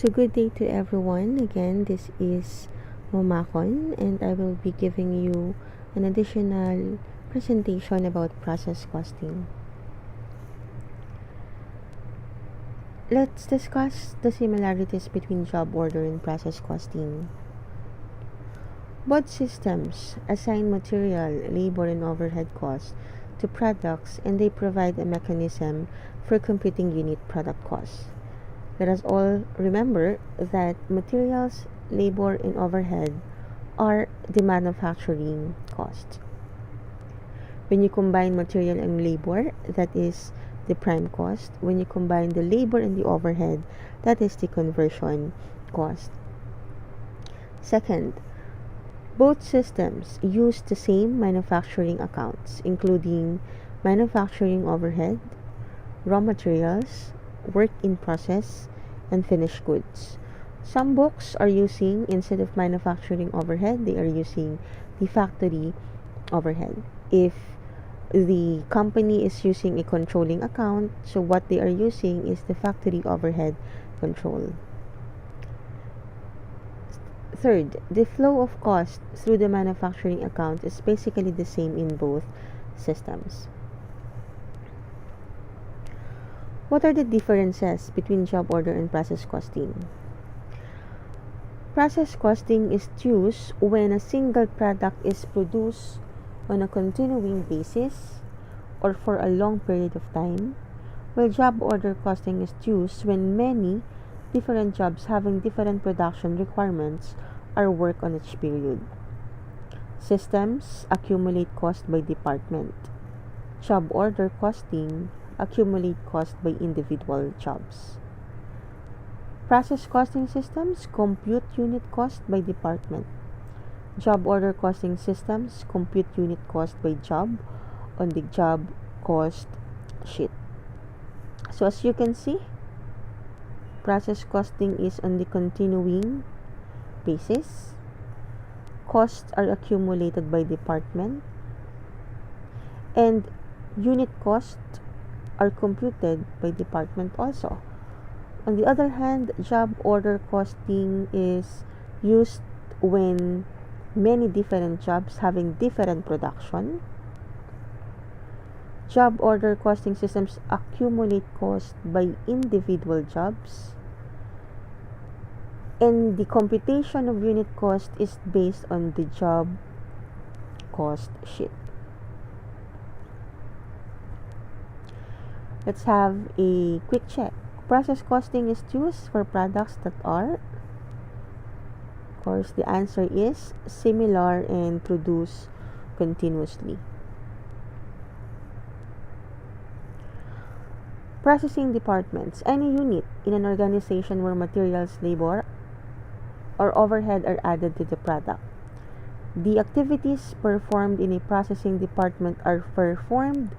So good day to everyone. Again, this is Momakon and I will be giving you an additional presentation about process costing. Let's discuss the similarities between job order and process costing. Both systems assign material, labor, and overhead costs to products, and they provide a mechanism for computing unit product costs. Let us all remember that materials, labor, and overhead are the manufacturing cost. When you combine material and labor, that is the prime cost. When you combine the labor and the overhead, that is the conversion cost. Second, both systems use the same manufacturing accounts, including manufacturing overhead, raw materials, work in process, and finished goods. Some books are using, instead of manufacturing overhead, they are using the factory overhead. If the company is using a controlling account, so what they are using is the factory overhead control. Third, the flow of cost through the manufacturing account is basically the same in both systems. What are the differences between job order and process costing? Process costing is used when a single product is produced on a continuing basis or for a long period of time, while job order costing is used when many different jobs having different production requirements are worked on each period. Systems accumulate cost by department. Job order costing accumulate cost by individual jobs. Process costing systems compute unit cost by department. Job order costing systems compute unit cost by job on the job cost sheet. So as you can see, process costing is on the continuing basis. Costs are accumulated by department, and unit costs are computed by department also. On the other hand, job order costing is used when many different jobs having different production. Job order costing systems accumulate cost by individual jobs, and the computation of unit cost is based on the job cost sheet. Let's have a quick check. Process costing is used for products that are, of course, the answer is similar and produced continuously. Processing departments. Any unit in an organization where materials, labor, or overhead are added to the product. The activities performed in a processing department are performed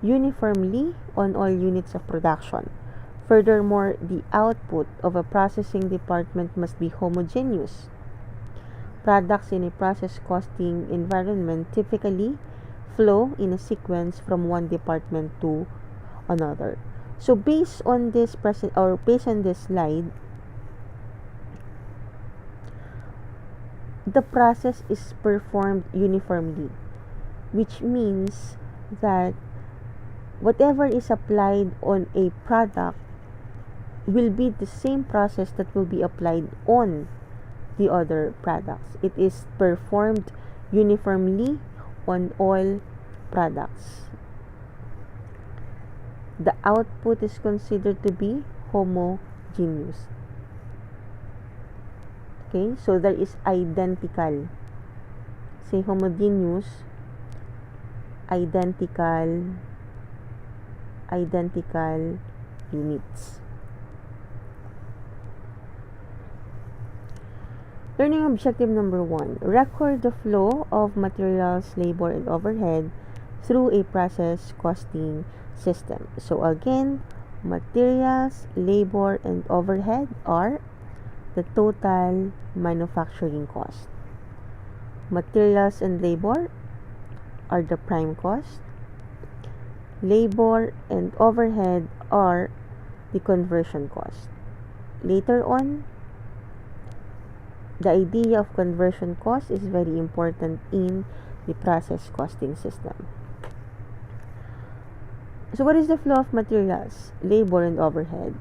uniformly on all units of production. Furthermore, the output of a processing department must be homogeneous. Products in a process costing environment typically flow in a sequence from one department to another. So based on this slide, the process is performed uniformly, which means that whatever is applied on a product will be the same process that will be applied on the other products. It is performed uniformly on all products. The output is considered to be homogeneous. Okay, so there is identical. Say homogeneous, identical units. Learning objective number 1. Record the flow of materials, labor, and overhead through a process costing system. So again, materials, labor, and overhead are the total manufacturing cost. Materials and labor are the prime cost. Labor and overhead are the conversion cost. later on, the idea of conversion cost is very important in the process costing system. So what is the flow of materials, labor, and overhead?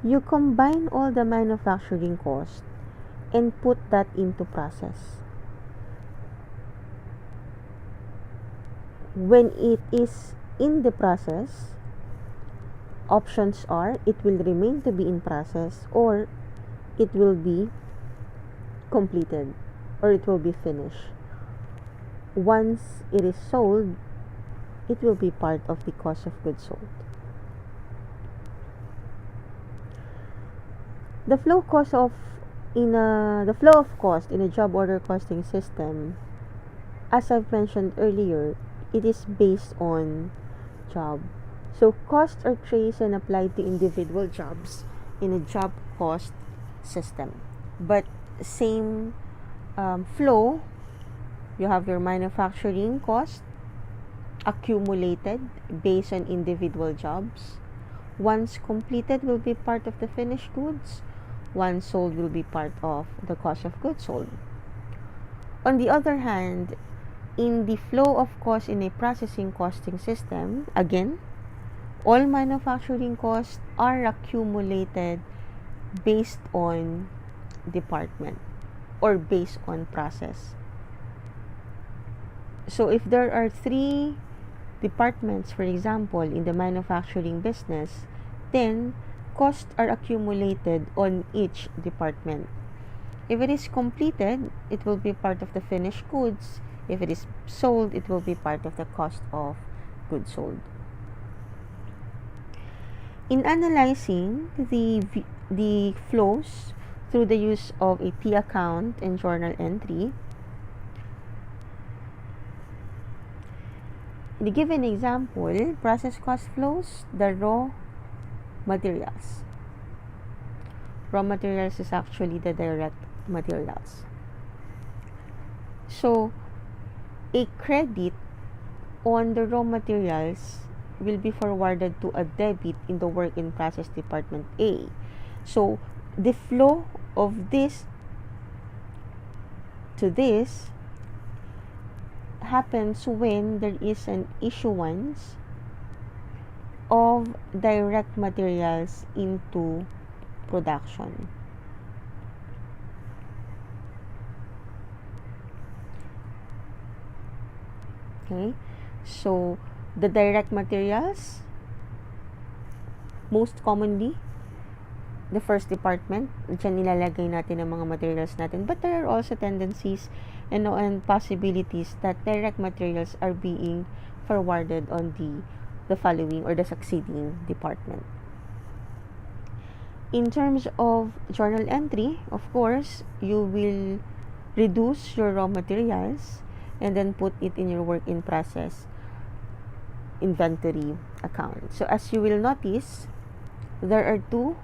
You combine all the manufacturing cost and put that into process. When it is in the process, options are it will remain to be in process, or it will be completed, or it will be finished. Once it is sold, it will be part of the cost of goods sold. The flow of cost in a job order costing system, as I've mentioned earlier, it is based on job. So costs are traced and applied to individual jobs in a job cost system. But same flow, you have your manufacturing cost accumulated based on individual jobs. Once completed will be part of the finished goods. Once sold will be part of the cost of goods sold. On the other hand, in the flow of cost in a processing costing system, again, all manufacturing costs are accumulated based on department or based on process. So if there are 3 departments, for example, in the manufacturing business, then costs are accumulated on each department. If it is completed, it will be part of the finished goods. If it is sold, it will be part of the cost of goods sold. In analyzing the flows through the use of a P account and journal entry, in the given example, process cost flows, the raw materials. Raw materials is actually the direct materials. So, a credit on the raw materials will be forwarded to a debit in the work in process department A. So, the flow of this to this happens when there is an issuance of direct materials into production. Okay, so the direct materials, most commonly, the first department, dyan nilalagay natin ang mga materials natin. But there are also tendencies and possibilities that direct materials are being forwarded on the following or the succeeding department. In terms of journal entry, of course, you will reduce your raw materials and then put it in your work in process inventory account. So as you will notice, there are 2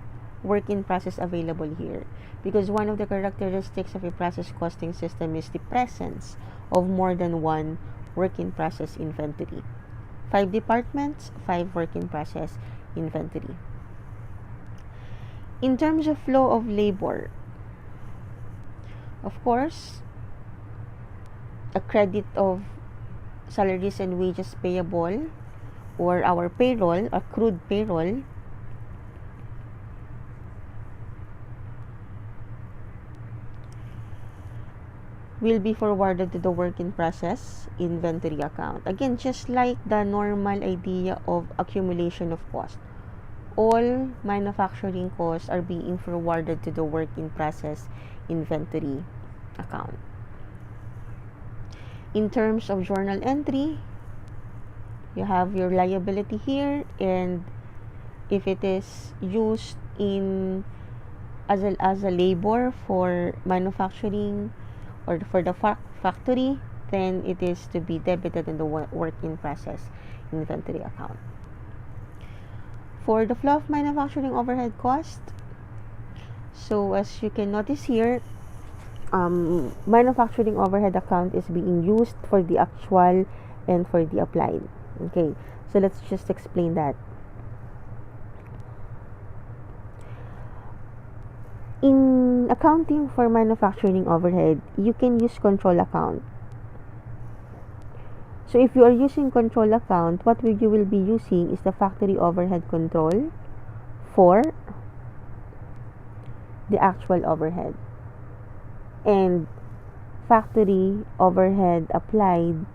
work in process available here, because one of the characteristics of a process costing system is the presence of more than one work in process inventory. 5 departments, 5 work in process inventory. In terms of flow of labor, of course, a credit of salaries and wages payable, or our payroll, accrued payroll, will be forwarded to the work in process inventory account. Again, just like the normal idea of accumulation of cost, all manufacturing costs are being forwarded to the work in process inventory account. In terms of journal entry, you have your liability here, and if it is used in as a labor for manufacturing or for the factory, then it is to be debited in the work in process inventory account. For the flow of manufacturing overhead cost, so as you can notice here, manufacturing overhead account is being used for the actual and for the applied. Okay, so let's just explain that. in accounting for manufacturing overhead, you can use control account. So if you are using control account, what you will be using is the factory overhead control for the actual overhead, and factory overhead applied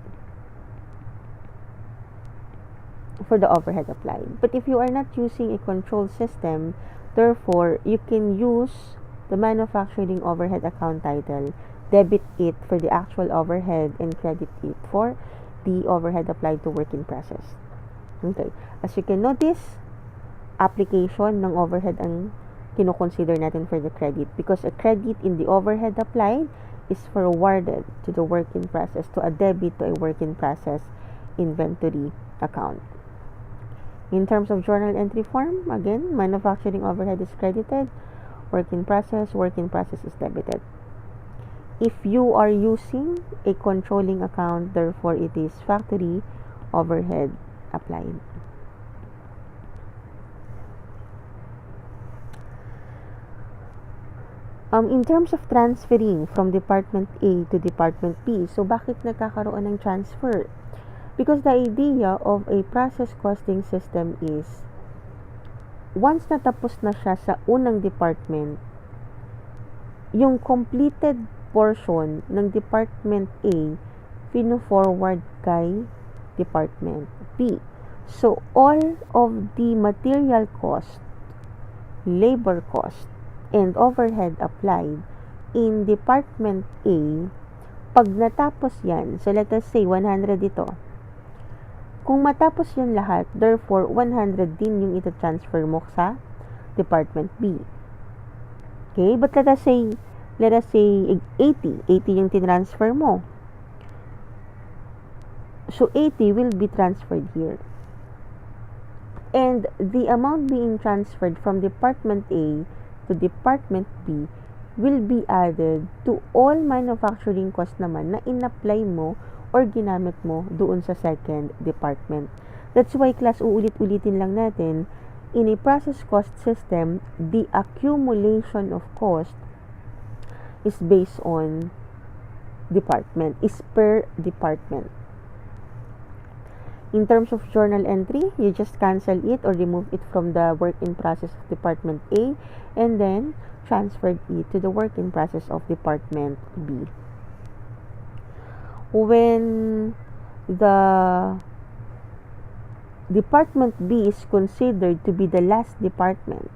for the overhead applied. But if you are not using a control system, therefore you can use the manufacturing overhead account title, debit it for the actual overhead, and credit it for the overhead applied to work in process. Okay, as you can notice, application ng overhead ang kino-consider natin for the credit, because a credit in the overhead applied is forwarded to the work in process, to a debit to a work in process inventory account. In terms of journal entry form, again, manufacturing overhead is credited, work in process is debited. If you are using a controlling account, therefore it is factory overhead applied. In terms of transferring from Department A to Department B, so bakit nagkakaroon ng transfer? Because the idea of a process costing system is, once natapos na siya sa unang department, yung completed portion ng Department A, pino-forward kay Department B. So, all of the material cost, labor cost, and overhead applied in Department A, pag natapos yan, so let us say 100 ito. Kung matapos yan lahat, therefore 100 din yung ita-transfer mo sa Department B. Okay, but let us say 80 yung tinransfer mo. So 80 will be transferred here. And the amount being transferred from Department A to Department B will be added to all manufacturing cost naman na in-apply mo or ginamit mo doon sa second department. That's why, class, uulit-ulitin lang natin, in a process cost system, the accumulation of cost is based on department, is per department. In terms of journal entry, you just cancel it or remove it from the work in process of Department A and then transferred it to the work in process of Department B. When the Department B is considered to be the last department,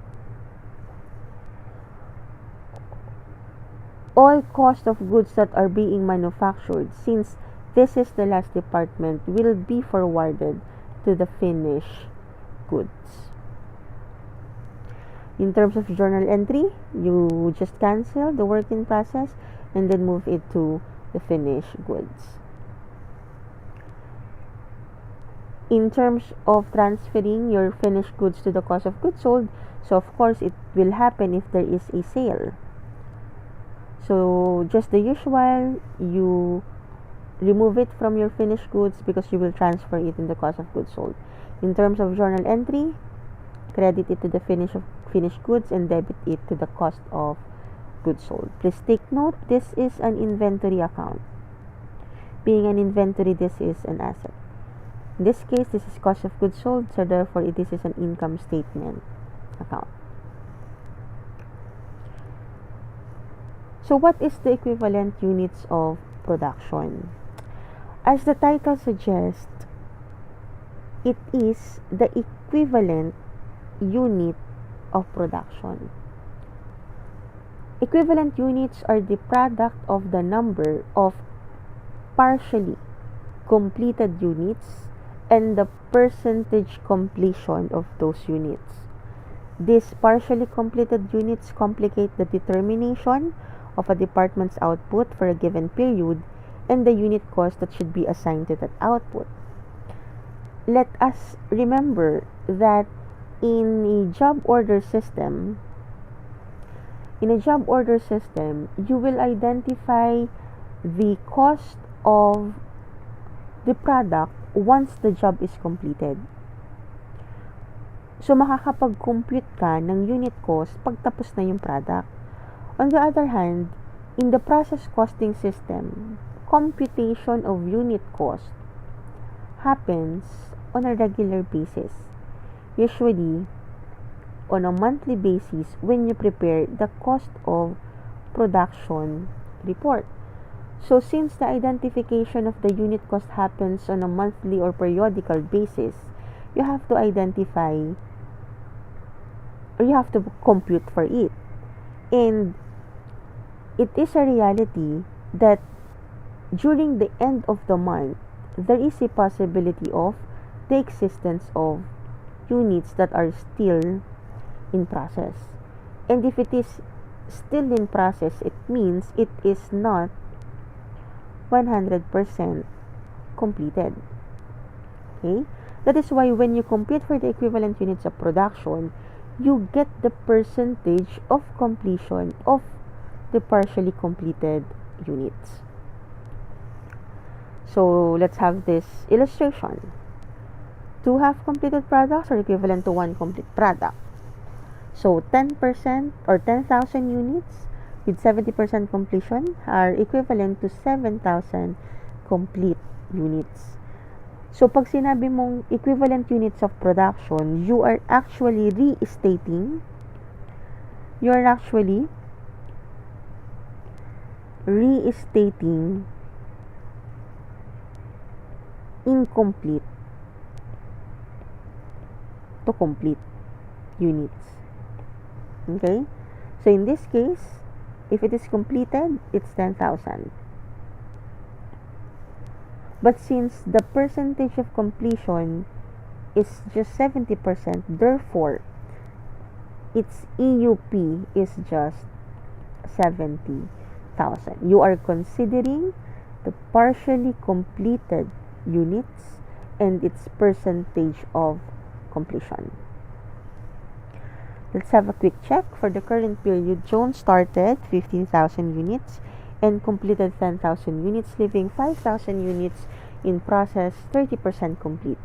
all cost of goods that are being manufactured, since this is the last department, will be forwarded to the finished goods. In terms of journal entry, you just cancel the work in process and then move it to the finished goods. In terms of transferring your finished goods to the cost of goods sold, so of course it will happen if there is a sale. So just the usual, you remove it from your finished goods because you will transfer it in the cost of goods sold. In terms of journal entry, credit it to the finished goods and debit it to the cost of goods sold. Please take note, this is an inventory account. Being an inventory, this is an asset. In this case, this is cost of goods sold, so therefore this is an income statement account. So what is the equivalent units of production? As the title suggests, it is the equivalent unit of production. Equivalent units are the product of the number of partially completed units and the percentage completion of those units. These partially completed units complicate the determination of a department's output for a given period and the unit cost that should be assigned to that output. Let us remember that in a job order system, you will identify the cost of the product once the job is completed. So, makakapag-compute ka ng unit cost pag tapos na yung product. On the other hand, in the process costing system, computation of unit cost happens on a regular basis, usually on a monthly basis when you prepare the cost of production report. So since the identification of the unit cost happens on a monthly or periodical basis, you have to identify or you have to compute for it. And it is a reality that during the end of the month, there is a possibility of the existence of units that are still in process. And if it is still in process, it means it is not 100% completed. Okay? That is why when you compute for the equivalent units of production, you get the percentage of completion of the partially completed units. So let's have this illustration. 2 half-completed products are equivalent to 1 complete product. So 10% or 10,000 units with 70% completion are equivalent to 7,000 complete units. So pag sinabi mong equivalent units of production, you are actually restating incomplete to complete units. Okay? So in this case, if it is completed, it's 10,000. But since the percentage of completion is just 70%, therefore, its EUP is just 70,000. You are considering the partially completed units and its percentage of completion. Let's have a quick check. For the current period, Jones started 15,000 units and completed 10,000 units, leaving 5,000 units in process, 30% complete.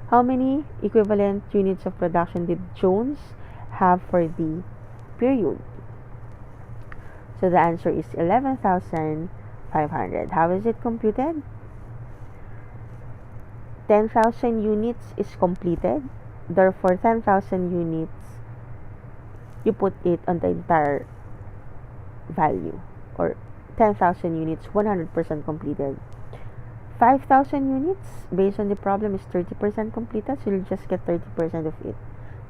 How many equivalent units of production did Jones have for the period? So the answer is 11,500. How is it computed? 10,000 units is completed. Therefore, 10,000 units, you put it on the entire value, or 10,000 units, 100% completed. 5,000 units, based on the problem, is 30% completed, so you'll just get 30% of it.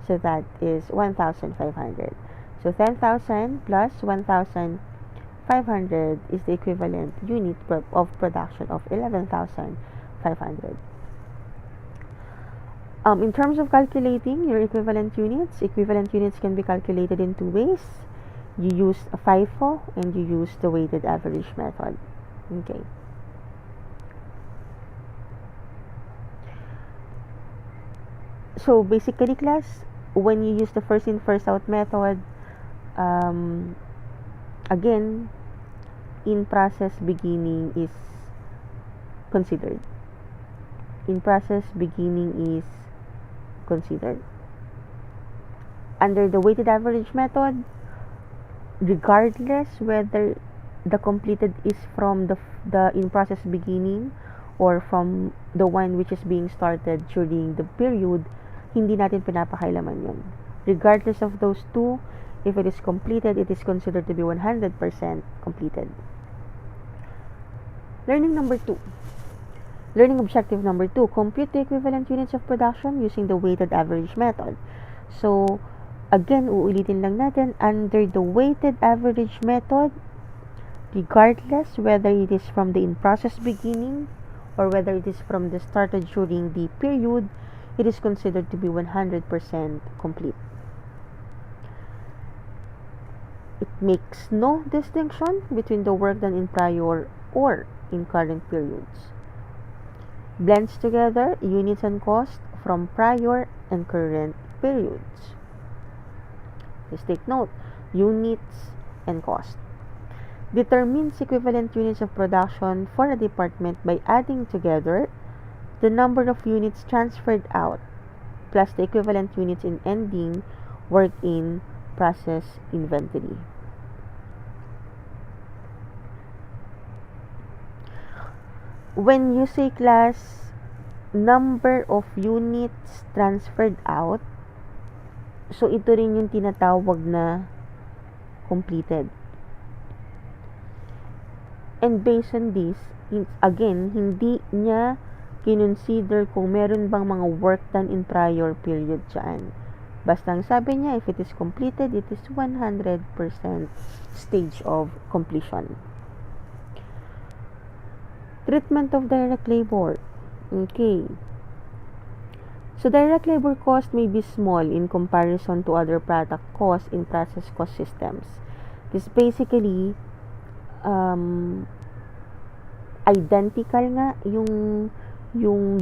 So that is 1,500. So 10,000 plus 1,500 is the equivalent unit of production of 11,500. In terms of calculating your equivalent units can be calculated in 2 ways. You use a FIFO and you use the weighted average method. Okay. So basically, class, when you use the first in first out method, again, in process beginning is considered. Under the weighted average method, regardless whether the completed is from the in process beginning or from the one which is being started during the period, hindi natin pinapakailaman yun. Regardless of those two, if it is completed, it is considered to be 100% completed. Learning objective number 2, compute the equivalent units of production using the weighted average method. So, again, uulitin lang natin, under the weighted average method, regardless whether it is from the in-process beginning or whether it is from the started during the period, it is considered to be 100% complete. It makes no distinction between the work done in prior or in current periods. Blends together units and cost from prior and current periods. Just take note, units and cost. Determines equivalent units of production for a department by adding together the number of units transferred out plus the equivalent units in ending work in process inventory. when you say class, number of units transferred out, so ito rin yung tinatawag na completed. And based on this, again, hindi niya kinonsider kung meron bang mga work done in prior period dyan. Basta ang sabi niya, if it is completed, it is 100% stage of completion. Treatment of direct labor. Okay. So, direct labor cost may be small in comparison to other product costs in process cost systems. This basically, identical nga yung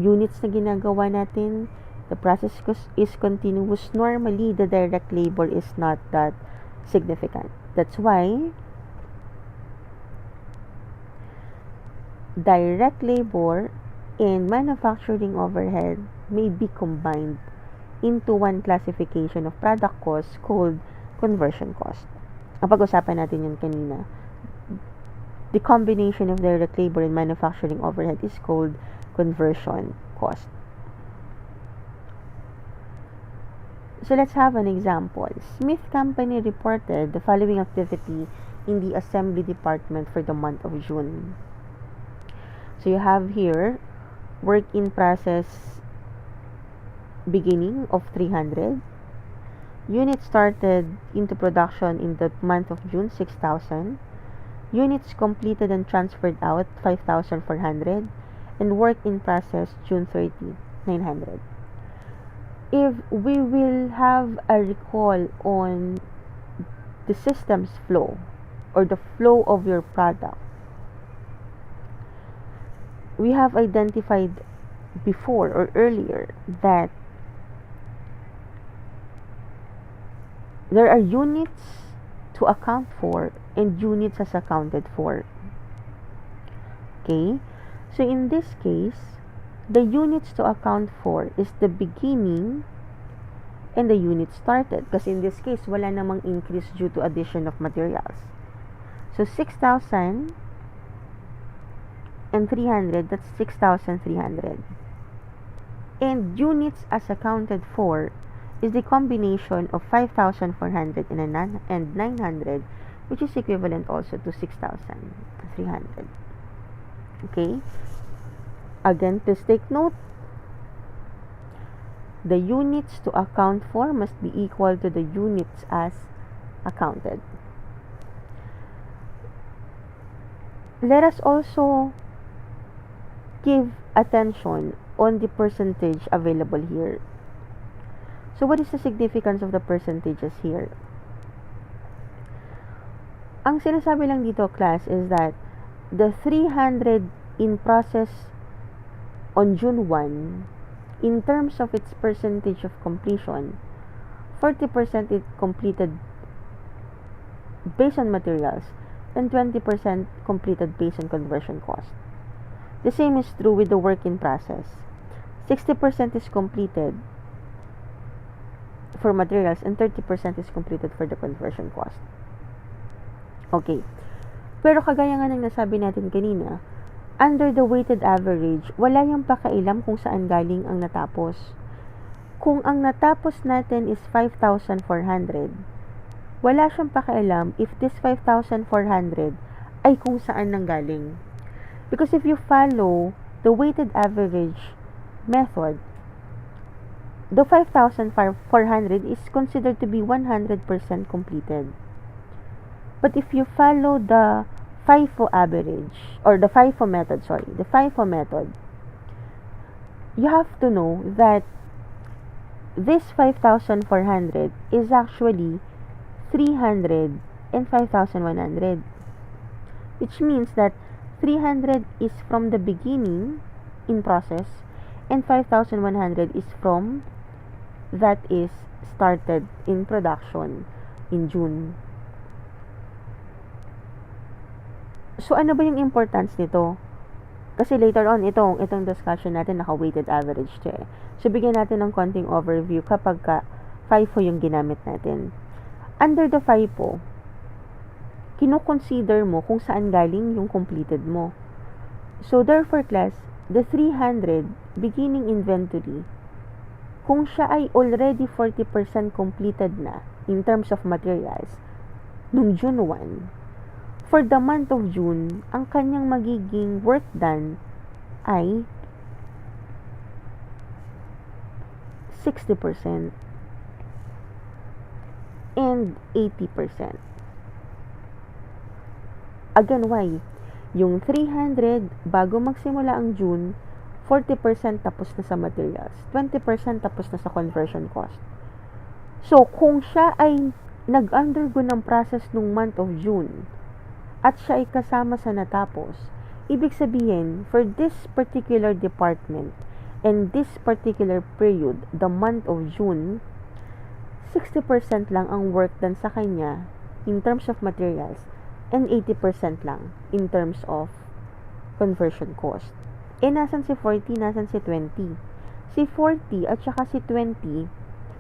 units na ginagawa natin. The process cost is continuous. Normally, the direct labor is not that significant. That's why direct labor and manufacturing overhead may be combined into one classification of product cost called conversion cost. Ang pag-usapan natin yun kanina. The combination of direct labor and manufacturing overhead is called conversion cost. So let's have an example. Smith Company reported the following activity in the assembly department for the month of June. So you have here work in process beginning of 300. Units started into production in the month of June, 6,000. Units completed and transferred out, 5,400. And work in process, June 30, 900. If we will have a recall on the system's flow or the flow of your product, we have identified before or earlier that there are units to account for and units as accounted for. Okay? So in this case, the units to account for is the beginning and the units started. Because in this case, wala namang increase due to addition of materials. So 6,000 and 300, that's 6,300. And units as accounted for is the combination of 5,400 and 900, which is equivalent also to 6,300. Okay? Again, please take note, the units to account for must be equal to the units as accounted. Let us also give attention on the percentage available here. So what is the significance of the percentages here? Ang sinasabi lang dito, class, is that the 300 in process on June 1, in terms of its percentage of completion, 40% is completed based on materials and 20% completed based on conversion cost. The same is true with the work in process. 60% is completed for materials and 30% is completed for the conversion cost. Okay. Pero kagaya nga ng nasabi natin kanina, under the weighted average, wala yung pakailam kung saan galing ang natapos. Kung ang natapos natin is 5,400, wala siyang pakailam if this 5,400 ay kung saan nanggaling. Because if you follow the weighted average method, the 5,400 is considered to be 100% completed. But if you follow the FIFO average, or the FIFO method, you have to know that this 5,400 is actually 300 and 5,100. Which means that 300 is from the beginning in process and 5,100 is from that is started in production in June. So, ano ba yung importance nito? Kasi later on, itong discussion natin, naka-weighted average siya. So, bigyan natin ng konting overview kapag FIFO yung ginamit natin. Under the FIFO, kino-consider mo kung saan galing yung completed mo. So therefore class, the 300 beginning inventory, kung siya ay already 40% completed na in terms of materials nung June 1, for the month of June, ang kanyang magiging work done ay 60% and 80%. Again, why? Yung 300, bago magsimula ang June, 40% tapos na sa materials, 20% tapos na sa conversion cost. So, kung siya ay nag-undergo ng process nung month of June, at siya ay kasama sa natapos, ibig sabihin, for this particular department, and this particular period, the month of June, 60% lang ang work done sa kanya in terms of materials, and 80% lang in terms of conversion cost. Nasan si 40, nasan si 20? Si 40 at saka si 20,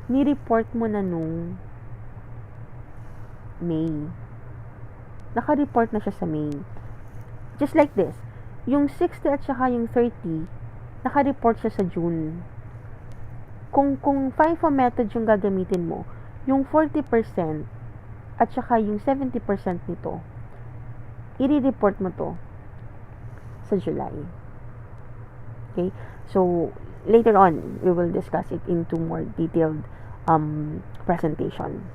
ni-report mo na nung May. Naka-report na siya sa May. Just like this, yung 60 at saka yung 30, naka-report siya sa June. Kung FIFO method yung gagamitin mo, yung 40% at saka yung 70% nito, i-report mo to sa July. Okay? So, later on, we will discuss it into more detailed presentation.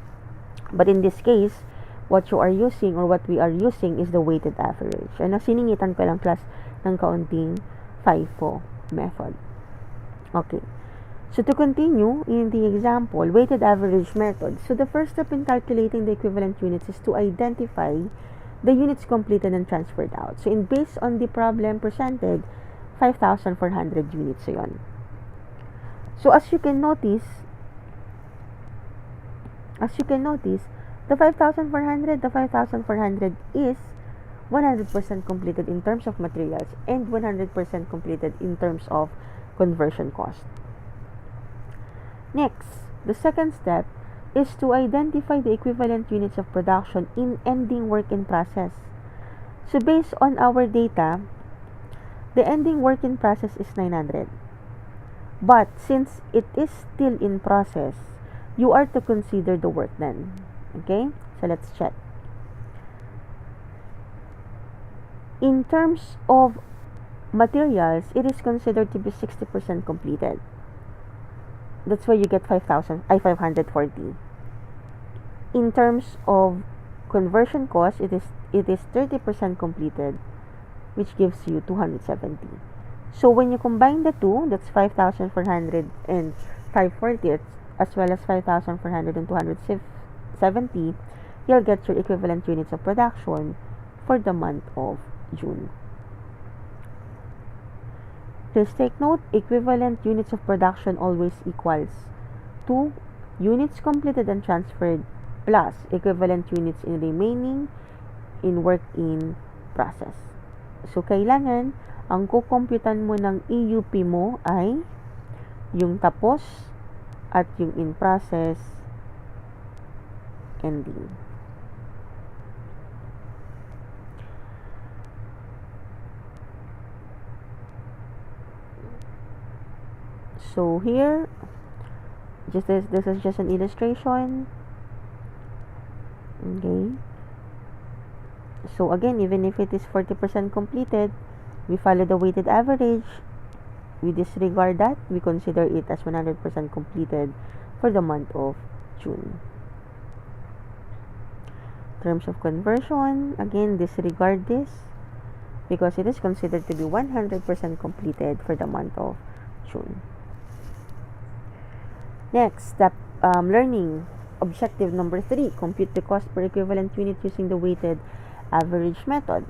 But in this case, what you are using or what we are using is the weighted average. And siningitan ko lang class ng kaunting FIFO method. Okay. So, to continue, in the example, weighted average method. So, the first step in calculating the equivalent units is to identify the units completed and transferred out. So, based on the problem presented, 5,400 units yun. So, as you can notice, the 5,400 is 100% completed in terms of materials and 100% completed in terms of conversion cost. Next, the second step is to identify the equivalent units of production in ending work in process. So based on our data, the ending work in process is 900. But since it is still in process, you are to consider the work done. Okay? So let's check. In terms of materials, it is considered to be 60% completed. That's why you get 540. In terms of conversion cost, it is 30% completed, which gives you 270. So when you combine the two, that's 5,400 and 540, as well as 5,400 and 270, you'll get your equivalent units of production for the month of June. Please take note, equivalent units of production always equals to units completed and transferred plus equivalent units in remaining in work in process. So, kailangan ang kukomputan mo ng EUP mo ay yung tapos at yung in process ending. So here, this is just an illustration. Okay. So again, even if it is 40% completed, we follow the weighted average. We disregard that. We consider it as 100% completed for the month of June. In terms of conversion, again, disregard this because it is considered to be 100% completed for the month of June. Next, step learning. Objective number 3, compute the cost per equivalent unit using the weighted average method.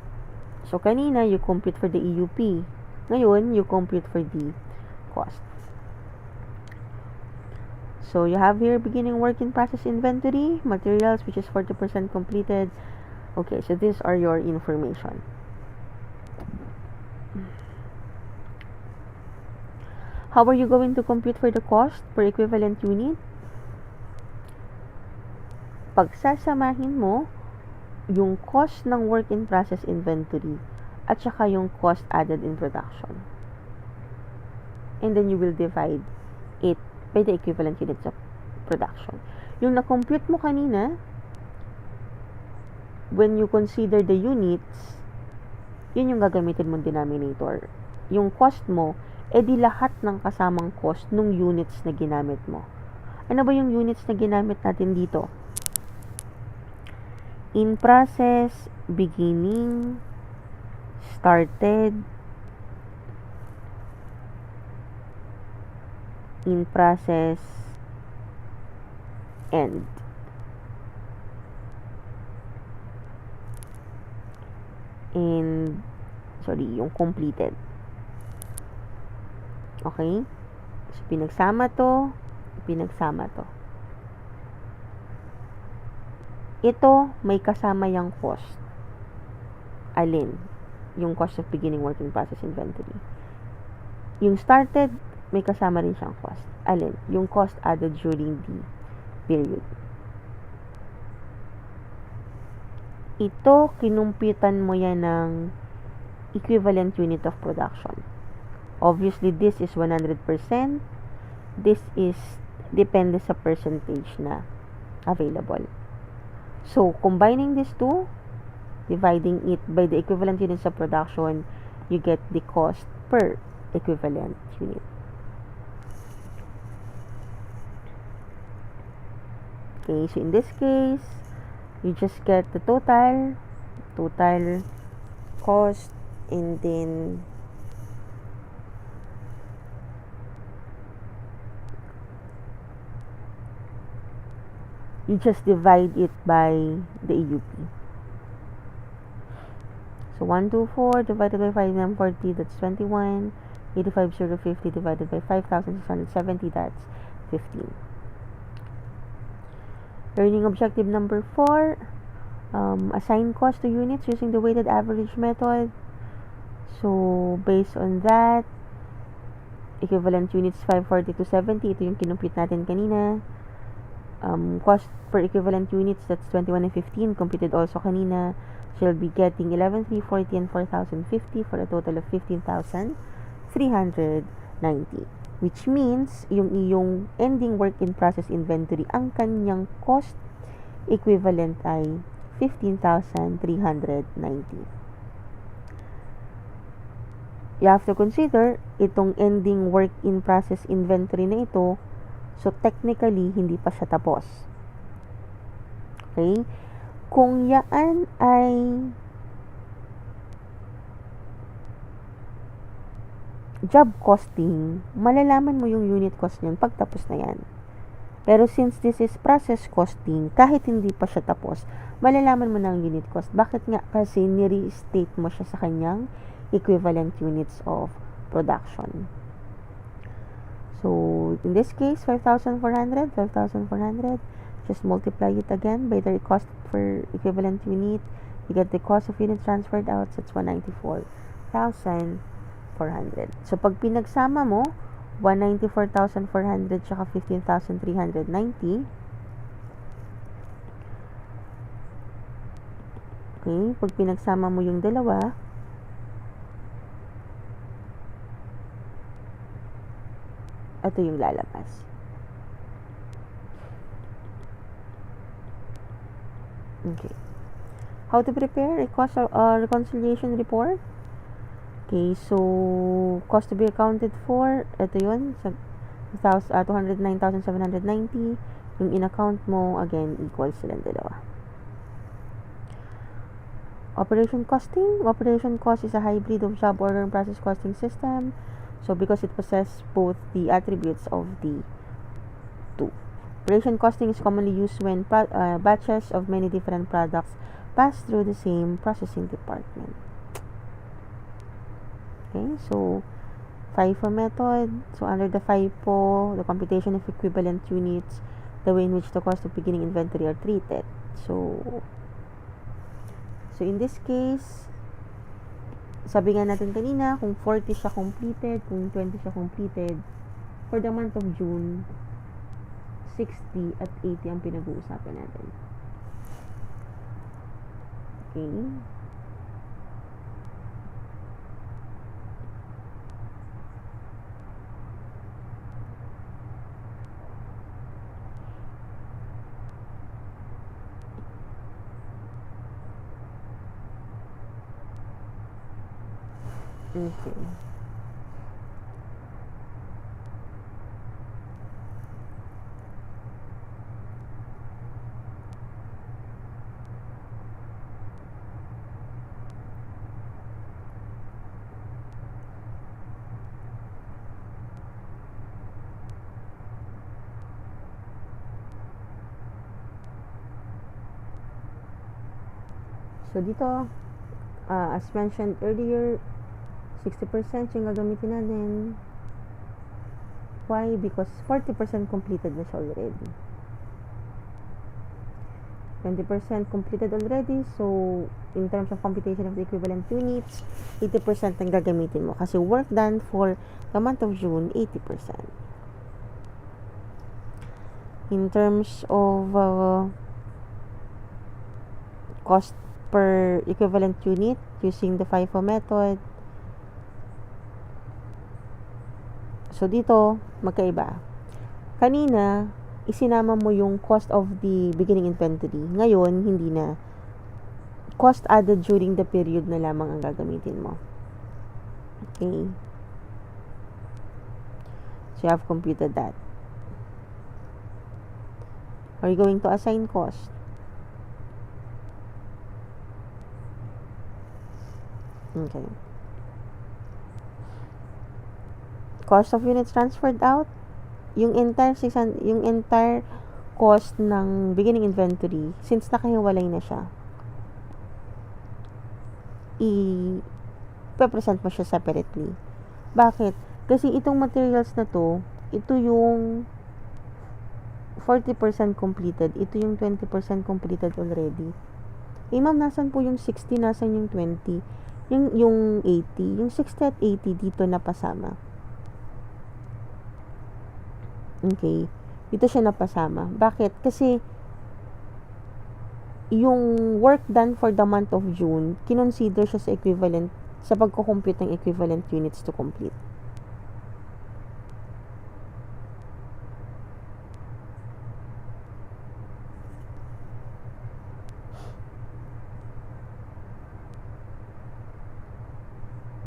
So, kanina, you compute for the EUP. Ngayon, you compute for the cost. So, you have here beginning work in process inventory, materials, which is 40% completed. Okay, so these are your information. How are you going to compute for the cost per equivalent unit? Pagsasamahin mo yung cost ng work in process inventory at saka yung cost added in production. And then you will divide it by the equivalent units of production. Yung na-compute mo kanina, when you consider the units, yun yung gagamitin mong denominator. Yung cost mo, edi lahat ng kasamang cost nung units na ginamit mo. Ano ba yung units na ginamit natin dito? In process, beginning, started, in process, end. And, yung completed. Okay? So, pinagsama to. Ito, may kasama yung cost. Alin? Yung cost of beginning work in process inventory. Yung started, may kasama rin siyang cost. Alin? Yung cost added during the period. Ito, kinumpitan mo yan ng equivalent unit of production. Obviously, this is 100%. This is depende sa percentage na available. So, combining these two, dividing it by the equivalent units of production, you get the cost per equivalent unit. Okay, so in this case, you just get the total cost, and then you just divide it by the EUP. So 124 divided by 5940, that's 21. 85050 divided by 5670, that's 15. Learning objective number 4, assign cost to units using the weighted average method. So based on that, equivalent units 540 to 70, ito yung kinumpute natin kanina. Cost per equivalent units, that's 21 and 15, computed also kanina. She'll be getting 11,340 and 4,050 for a total of 15,390. Which means, yung iyong ending work in process inventory, ang kanyang cost equivalent ay 15,390. You have to consider, itong ending work in process inventory na ito, so technically, hindi pa siya tapos. Okay? Kung yan ay job costing, malalaman mo yung unit cost niyan pag tapos na yan. Pero since this is process costing, kahit hindi pa siya tapos, malalaman mo na ang unit cost. Bakit nga? Kasi ni-restate mo siya sa kanyang equivalent units of production. So, in this case, 5,400, just multiply it again by the cost per equivalent unit. You get the cost of unit transferred out, so it's 194,400. So, pag pinagsama mo, 194,400 tsaka 15,390. Okay, pag pinagsama mo yung dalawa, ito yung lalabas. Okay. How to prepare a cost reconciliation report? Okay, so cost to be accounted for, ito yun, 209,790. Yung in-account mo, again, equals silang dalawa. Operation costing. Operation cost is a hybrid of job order and process costing system. So, because it possesses both the attributes of the two. Operation costing is commonly used when batches of many different products pass through the same processing department. Okay, so FIFO method. So, under the FIFO, the computation of equivalent units, the way in which the cost of beginning inventory are treated. So in this case, sabi nga natin kanina, kung 40 siya completed, kung 20 siya completed, for the month of June, 60 at 80 ang pinag-uusapan natin. Okay. Okay. So, dito, as mentioned earlier, 60% yung gagamitin natin. Why? Because 40% completed na siya already. 20% completed already. So, in terms of computation of the equivalent units, 80% ang gagamitin mo. Kasi work done for the month of June, 80%. In terms of cost per equivalent unit using the FIFO method, so dito, magkaiba. Kanina, isinama mo yung cost of the beginning inventory. Ngayon, hindi na. Cost added during the period na lamang ang gagamitin mo. Okay. So, you have computed that. Are you going to assign cost? Okay. Cost of units transferred out, yung entire cost ng beginning inventory, since nakahiwalay na siya, i-present mo siya separately. Bakit? Kasi itong materials na to, ito yung 40% completed, ito yung 20% completed already. Ma'am, nasan po yung 60, nasan yung 20? Yung 80, yung 60 at 80 dito napasama. Okay. Dito siya napasama. Bakit? Kasi yung work done for the month of June, kinonsider siya sa equivalent, sa pagko-compute ng equivalent units to complete.